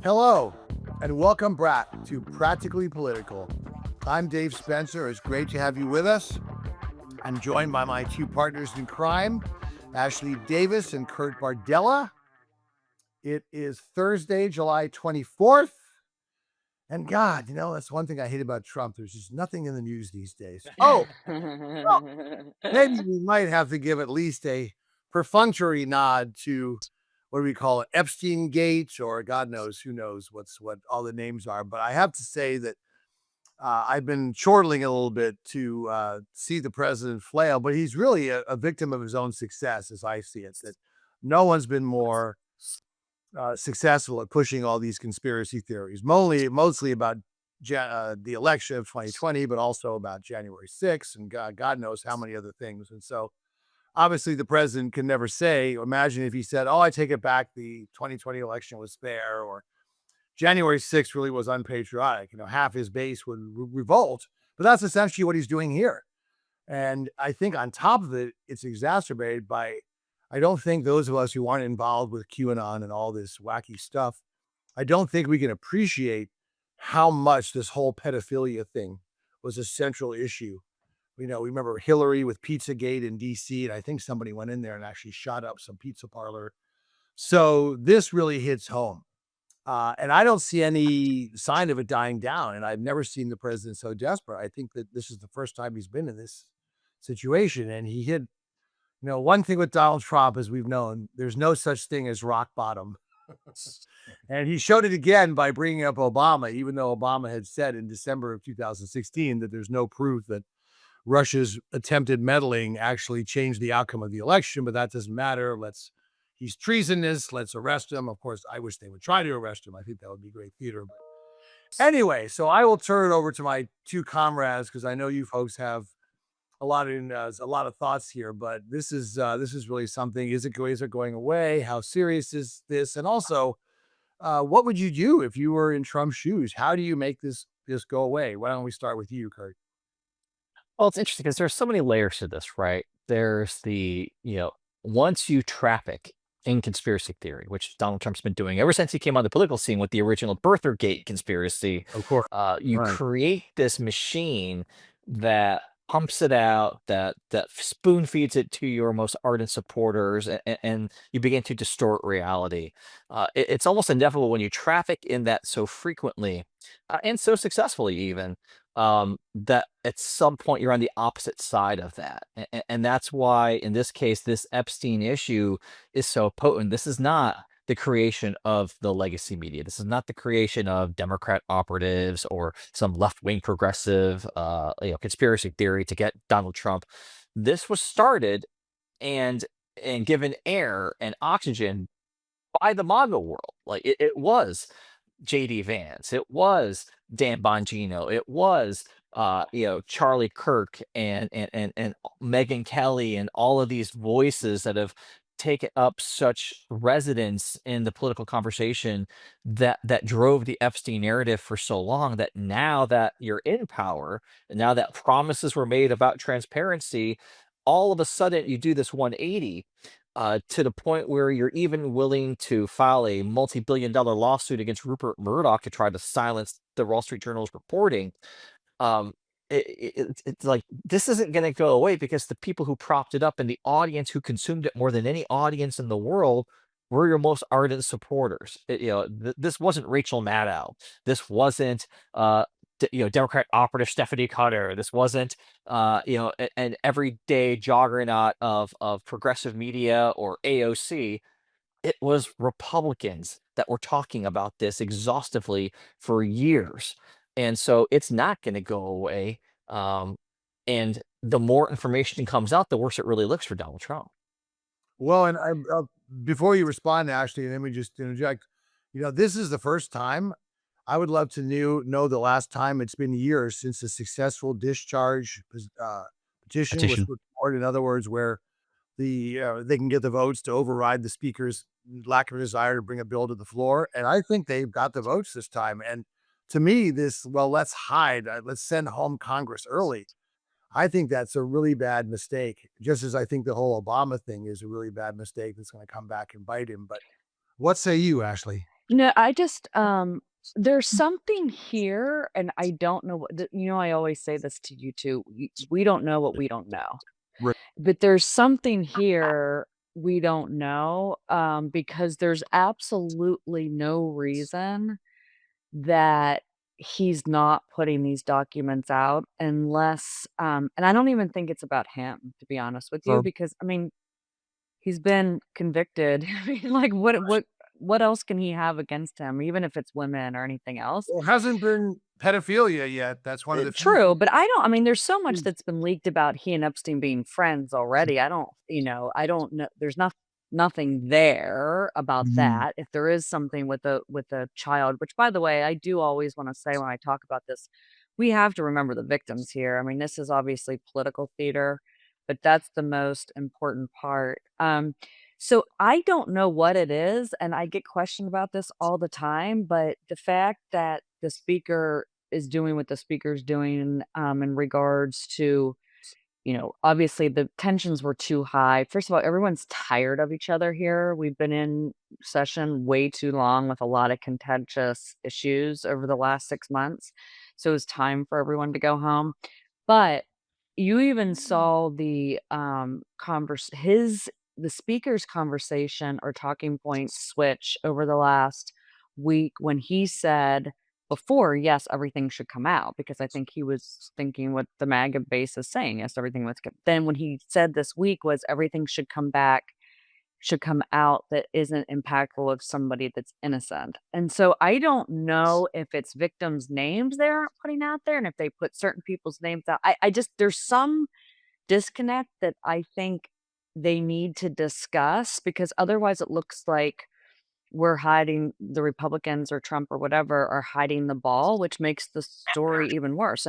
Hello, and welcome back to Practically Political. I'm Dave Spencer. It's great to have you with us. I'm joined by my two partners in crime, Ashley Davis and Kurt Bardella. It is Thursday, July 24th. And God, that's one thing I hate about Trump. There's just nothing in the news these days. Oh, well, maybe we might have to give at least a perfunctory nod to what do we call it, Epstein Gate, or God knows who knows what all the names are. But I have to say that I've been chortling a little bit to see the president flail, but he's really a victim of his own success, as I see it. That no one's been more successful at pushing all these conspiracy theories, mostly about the election of 2020, but also about January 6th and God knows how many other things. And so obviously the president can never say, imagine if he said, oh, I take it back, the 2020 election was fair, or January 6th really was unpatriotic. Half his base would revolt, but that's essentially what he's doing here. And I think on top of it, it's exacerbated by, I don't think those of us who aren't involved with QAnon and all this wacky stuff, I don't think we can appreciate how much this whole pedophilia thing was a central issue. We remember Hillary with Pizzagate in DC, and I think somebody went in there and actually shot up some pizza parlor. So this really hits home. And I don't see any sign of it dying down. And I've never seen the president so desperate. I think that this is the first time he's been in this situation. And he hit, one thing with Donald Trump, as we've known, there's no such thing as rock bottom. And he showed it again by bringing up Obama, even though Obama had said in December of 2016 that there's no proof that Russia's attempted meddling actually changed the outcome of the election, but that doesn't matter. He's treasonous. Let's arrest him. Of course, I wish they would try to arrest him. I think that would be great theater. But anyway, so I will turn it over to my two comrades because I know you folks have a lot of thoughts here. But this is really something. Is it going away? How serious is this? And also, what would you do if you were in Trump's shoes? How do you make this go away? Why don't we start with you, Kurt? Well, it's interesting because there's so many layers to this, right? There's once you traffic in conspiracy theory, which Donald Trump's been doing ever since he came on the political scene with the original Birthergate conspiracy, Of course. you Right. create this machine that pumps it out, that spoon feeds it to your most ardent supporters, and you begin to distort reality. It's almost inevitable when you traffic in that so frequently and so successfully, even that at some point you're on the opposite side of that. And that's why, in this case, this Epstein issue is so potent. This is not the creation of the legacy media. This is not the creation of Democrat operatives or some left-wing progressive, conspiracy theory to get Donald Trump. This was started and given air and oxygen by the MAGA world. Like it was JD Vance, it was Dan Bongino, it was Charlie Kirk and Megyn Kelly and all of these voices that have taken up such residence in the political conversation that drove the Epstein narrative for so long, that now that you're in power and now that promises were made about transparency, all of a sudden you do this 180 to the point where you're even willing to file a multi-billion-dollar lawsuit against Rupert Murdoch to try to silence the Wall Street Journal's reporting. Um, it's like this isn't going to go away because the people who propped it up and the audience who consumed it more than any audience in the world were your most ardent supporters. This wasn't Rachel Maddow. This wasn't Democrat operative Stephanie Cutter. This wasn't an everyday juggernaut of progressive media or AOC. It was Republicans that were talking about this exhaustively for years. And so it's not going to go away. Um, and the more information comes out, the worse it really looks for Donald Trump. Well, and before you respond, Ashley, let me just interject. This is the first time. I would love to know the last time. It's been years since a successful discharge petition was Petition. put forward. In other words, where they can get the votes to override the speaker's lack of desire to bring a bill to the floor, and I think they've got the votes this time. And to me, let's hide, let's send home Congress early. I think that's a really bad mistake, just as I think the whole Obama thing is a really bad mistake that's going to come back and bite him. But what say you, Ashley? No, I just, there's something here, and I don't know what I always say this to you too, we don't know what we don't know. Right. But there's something here we don't know, because there's absolutely no reason that he's not putting these documents out unless, and I don't even think it's about him, to be honest with you, Or because, I mean, he's been convicted. I mean, like, what else can he have against him, even if it's women or anything else? Well, hasn't been pedophilia yet. That's one of the few True, but I mean, there's so much things. that's been leaked about he and Epstein being friends already. I don't know. There's nothing there about Mhm. that. If there is something with a child, which by the way, I do always want to say when I talk about this, we have to remember the victims here. I mean, this is obviously political theater, but that's the most important part. So I don't know what it is, and I get questioned about this all the time, but the fact that the speaker is doing what the speaker's doing, in regards to, obviously the tensions were too high. First of all, everyone's tired of each other here. We've been in session way too long with a lot of contentious issues over the last 6 months. So it's time for everyone to go home. But you even saw the speaker's conversation or talking points switch over the last week when he said before, yes, everything should come out because I think he was thinking what the MAGA base is saying. Yes, everything was good. Then when he said this week was everything should come out that isn't impactful of somebody that's innocent. And so I don't know if it's victims' names they aren't putting out there and if they put certain people's names out. I just there's some disconnect that I think they need to discuss because otherwise it looks like we're hiding the Republicans or Trump or whatever are hiding the ball, which makes the story even worse.